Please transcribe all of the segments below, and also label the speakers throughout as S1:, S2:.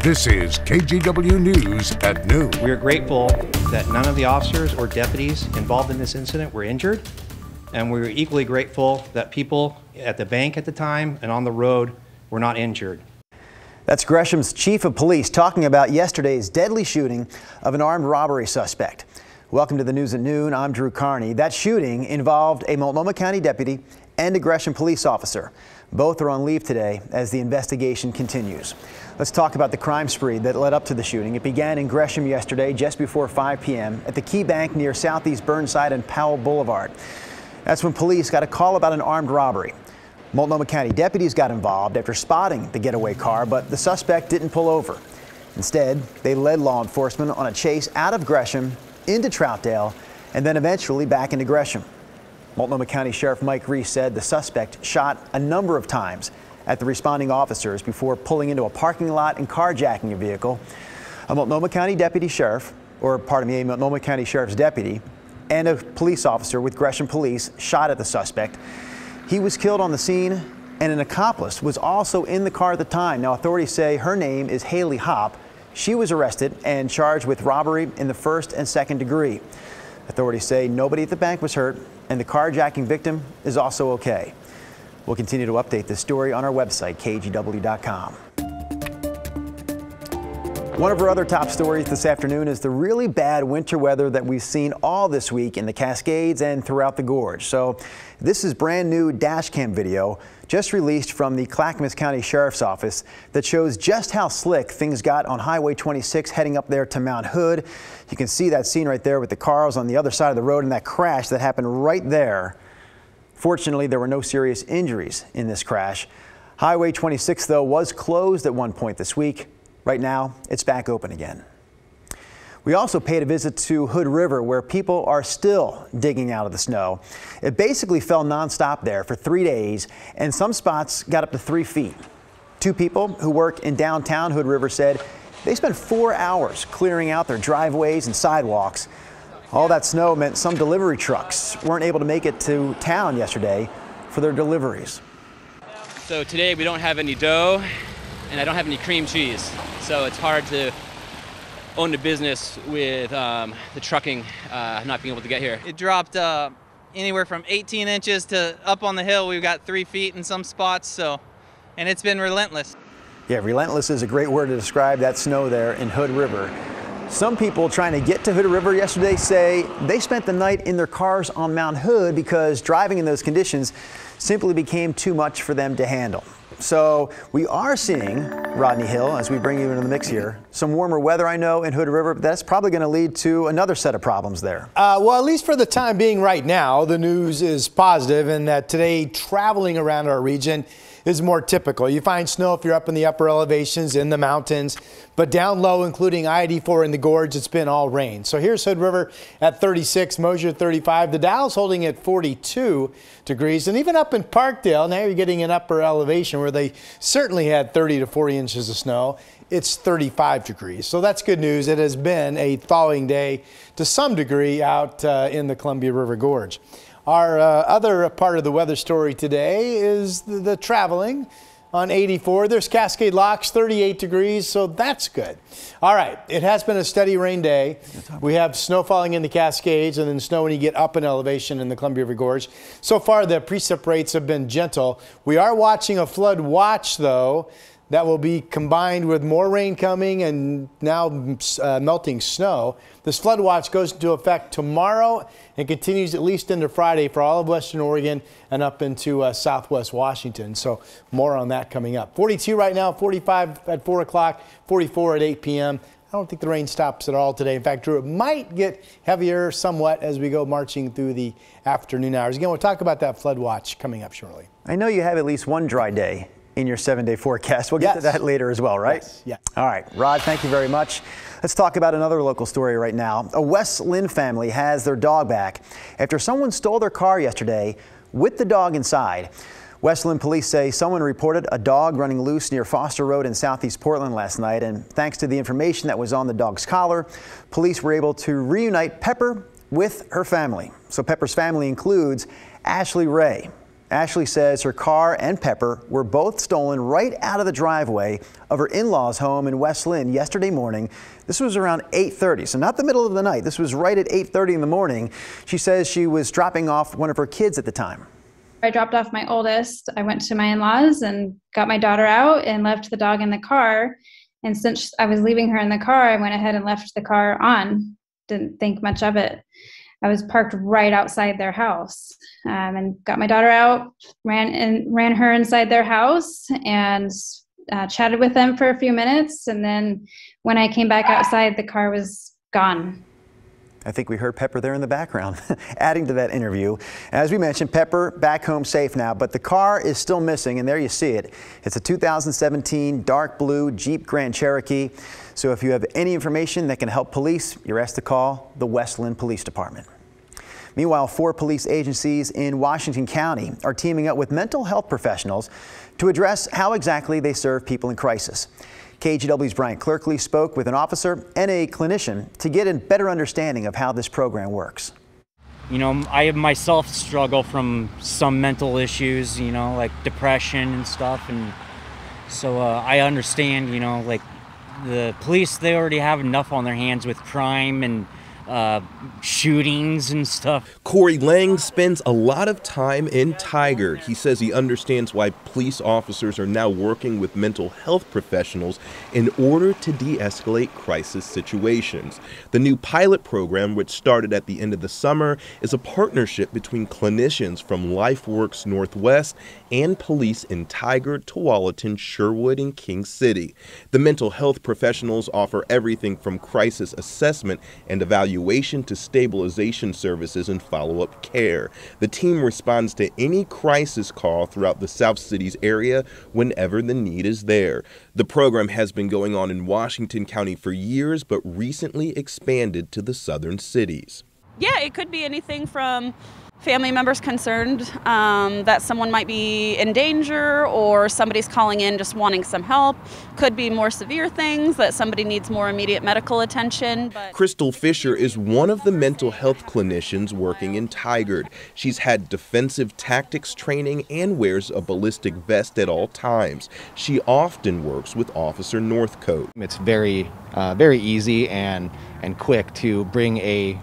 S1: This is KGW News at noon.
S2: We are grateful that none of the officers or deputies involved in this incident were injured, and we were equally grateful that people at the bank at the time and on the road were not injured.
S3: That's Gresham's chief of police talking about yesterday's deadly shooting of an armed robbery suspect. Welcome to the news at noon. I'm Drew Carney. That shooting involved a Multnomah County deputy and a Gresham police officer. Both are on leave today as the investigation continues. Let's talk about the crime spree that led up to the shooting. It began in Gresham yesterday just before 5 p.m. at the Key Bank near Southeast Burnside and Powell Boulevard. That's when police got a call about an armed robbery. Multnomah County deputies got involved after spotting the getaway car, but the suspect didn't pull over. Instead, they led law enforcement on a chase out of Gresham into Troutdale and then eventually back into Gresham. Multnomah County Sheriff Mike Reese said the suspect shot a number of times at the responding officers before pulling into a parking lot and carjacking a vehicle. A Multnomah County deputy sheriff, a Multnomah County Sheriff's deputy and a police officer with Gresham Police shot at the suspect. He was killed on the scene, and an accomplice was also in the car at the time. Now, authorities say her name is Haley Hopp. She was arrested and charged with robbery in the first and second degree. Authorities say nobody at the bank was hurt, and the carjacking victim is also okay. We'll continue to update this story on our website, kgw.com. One of our other top stories this afternoon is the really bad winter weather that we've seen all this week in the Cascades and throughout the gorge. So this is brand new dash cam video just released from the Clackamas County Sheriff's Office that shows just how slick things got on Highway 26 heading up there to Mount Hood. You can see that scene right there with the cars on the other side of the road and that crash that happened right there. Fortunately, there were no serious injuries in this crash. Highway 26, though, was closed at one point this week. Right now, it's back open again. We also paid a visit to Hood River, where people are still digging out of the snow. It basically fell nonstop there for 3 days, and some spots got up to 3 feet. Two people who work in downtown Hood River said they spent 4 hours clearing out their driveways and sidewalks. All that snow meant some delivery trucks weren't able to make it to town yesterday for their deliveries.
S4: So today we don't have any dough, and I don't have any cream cheese. So it's hard to own a business with the trucking not being able to get here.
S5: It dropped anywhere from 18 inches to up on the hill. We've got 3 feet in some spots, and it's been relentless. Yeah,
S3: relentless is a great word to describe that snow there in Hood River. Some people trying to get to Hood River yesterday say they spent the night in their cars on Mount Hood because driving in those conditions simply became too much for them to handle. So we are seeing, Rodney Hill, as we bring you into the mix here, some warmer weather, I know, in Hood River, but that's probably going to lead to another set of problems there.
S6: Well, at least for the time being right now, the news is positive in that today traveling around our region is more typical. You find snow if you're up in the upper elevations in the mountains, but down low, including I-84 in the gorge, it's been all rain. So here's Hood River at 36, Mosier 35. The Dalles holding at 42 degrees. And even up in Parkdale, now you're getting an upper elevation where they certainly had 30 to 40 inches of snow. It's 35 degrees. So that's good news. It has been a thawing day to some degree out in the Columbia River Gorge. Our other part of the weather story today is the traveling on 84. There's Cascade Locks, 38 degrees, so that's good. All right, it has been a steady rain day. We have snow falling in the Cascades and then snow when you get up in elevation in the Columbia River Gorge. So far, the precip rates have been gentle. We are watching a flood watch, though. That will be combined with more rain coming and now melting snow. This flood watch goes into effect tomorrow and continues at least into Friday for all of Western Oregon and up into Southwest Washington. So more on that coming up. 42 right now, 45 at 4 o'clock, 44 at 8 p.m. I don't think the rain stops at all today. In fact, Drew, it might get heavier somewhat as we go marching through the afternoon hours. Again, we'll talk about that flood watch coming up shortly.
S3: I know you have at least one dry day in your 7-day forecast. We'll get to that later as well, right?
S6: Yes. Yeah.
S3: All right, Rod, thank you very much. Let's talk about another local story right now. A West Lynn family has their dog back after someone stole their car yesterday with the dog inside. West Lynn police say someone reported a dog running loose near Foster Road in southeast Portland last night, and thanks to the information that was on the dog's collar, police were able to reunite Pepper with her family. So Pepper's family includes Ashley Ray. Ashley says her car and Pepper were both stolen right out of the driveway of her in-laws' home in West Lynn yesterday morning. This was around 8:30, so not the middle of the night. This was right at 8:30 in the morning. She says she was dropping off one of her kids at the time.
S7: I dropped off my oldest. I went to my in-laws and got my daughter out and left the dog in the car. And since I was leaving her in the car, I went ahead and left the car on. Didn't think much of it. I was parked right outside their house, and got my daughter out, ran her inside their house, and chatted with them for a few minutes. And then when I came back outside, the car was gone.
S3: I think we heard Pepper there in the background, adding to that interview. As we mentioned, Pepper back home safe now, but the car is still missing, and there you see it. It's a 2017 dark blue Jeep Grand Cherokee. So if you have any information that can help police, you're asked to call the West Lynn Police Department. Meanwhile, 4 police agencies in Washington County are teaming up with mental health professionals to address how exactly they serve people in crisis. KGW's Brian Clerkley spoke with an officer and a clinician to get a better understanding of how this program works.
S8: You know, I myself struggle from some mental issues, you know, like depression and stuff. And so I understand, you know, like the police, they already have enough on their hands with crime and shootings and stuff.
S9: Corey Lang spends a lot of time in Tigard. He says he understands why police officers are now working with mental health professionals in order to de-escalate crisis situations. The new pilot program, which started at the end of the summer, is a partnership between clinicians from LifeWorks Northwest and police in Tigard, Tualatin, Sherwood, and King City. The mental health professionals offer everything from crisis assessment and evaluation to stabilization services and follow-up care. The team responds to any crisis call throughout the South Cities area whenever the need is there. The program has been going on in Washington County for years, but recently expanded to the southern cities.
S10: Yeah, it could be anything from family members concerned that someone might be in danger, or somebody's calling in just wanting some help. Could be more severe things that somebody needs more immediate medical attention.
S9: Crystal Fisher is one of the mental health clinicians working in Tigard. She's had defensive tactics training and wears a ballistic vest at all times. She often works with Officer Northcote.
S11: It's very easy and quick to bring a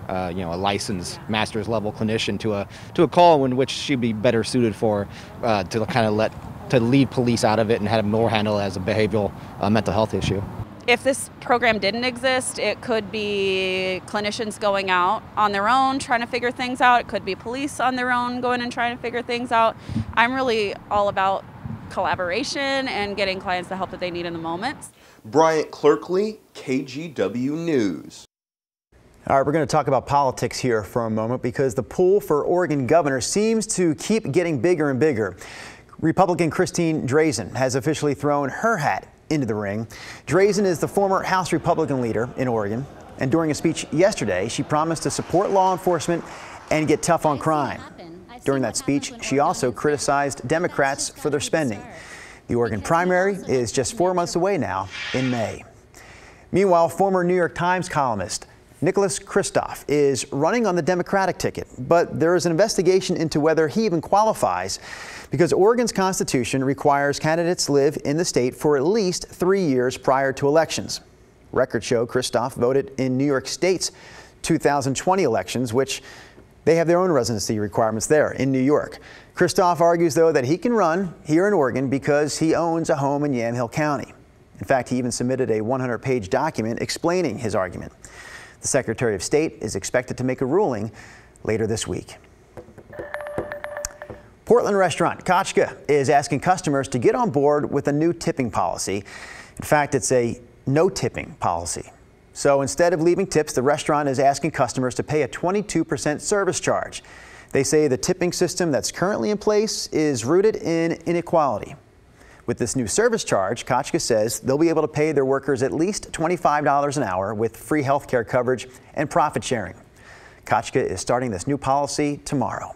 S11: licensed master's level clinician to a call in which she'd be better suited for to kind of leave police out of it and have more handle as a behavioral mental health issue.
S10: If this program didn't exist, it could be clinicians going out on their own trying to figure things out. It could be police on their own going and trying to figure things out. I'm really all about collaboration and getting clients the help that they need in the moment.
S9: Bryant Clerkley, KGW News.
S3: All right, we're going to talk about politics here for a moment because the pool for Oregon governor seems to keep getting bigger and bigger. Republican Christine Drazan has officially thrown her hat into the ring. Drazan is the former House Republican leader in Oregon, and during a speech yesterday, she promised to support law enforcement and get tough on crime. During that speech, she also criticized Democrats for their spending. The Oregon primary is just 4 months away now in May. Meanwhile, former New York Times columnist Nicholas Kristof is running on the Democratic ticket, but there is an investigation into whether he even qualifies because Oregon's Constitution requires candidates live in the state for at least 3 years prior to elections. Records show Kristof voted in New York State's 2020 elections, which they have their own residency requirements there in New York. Kristof argues, though, that he can run here in Oregon because he owns a home in Yamhill County. In fact, he even submitted a 100-page document explaining his argument. The Secretary of State is expected to make a ruling later this week. Portland restaurant Kachka is asking customers to get on board with a new tipping policy. In fact, it's a no tipping policy. So instead of leaving tips, the restaurant is asking customers to pay a 22% service charge. They say the tipping system that's currently in place is rooted in inequality. With this new service charge, Kachka says they'll be able to pay their workers at least $25 an hour with free health care coverage and profit sharing. Kachka is starting this new policy tomorrow.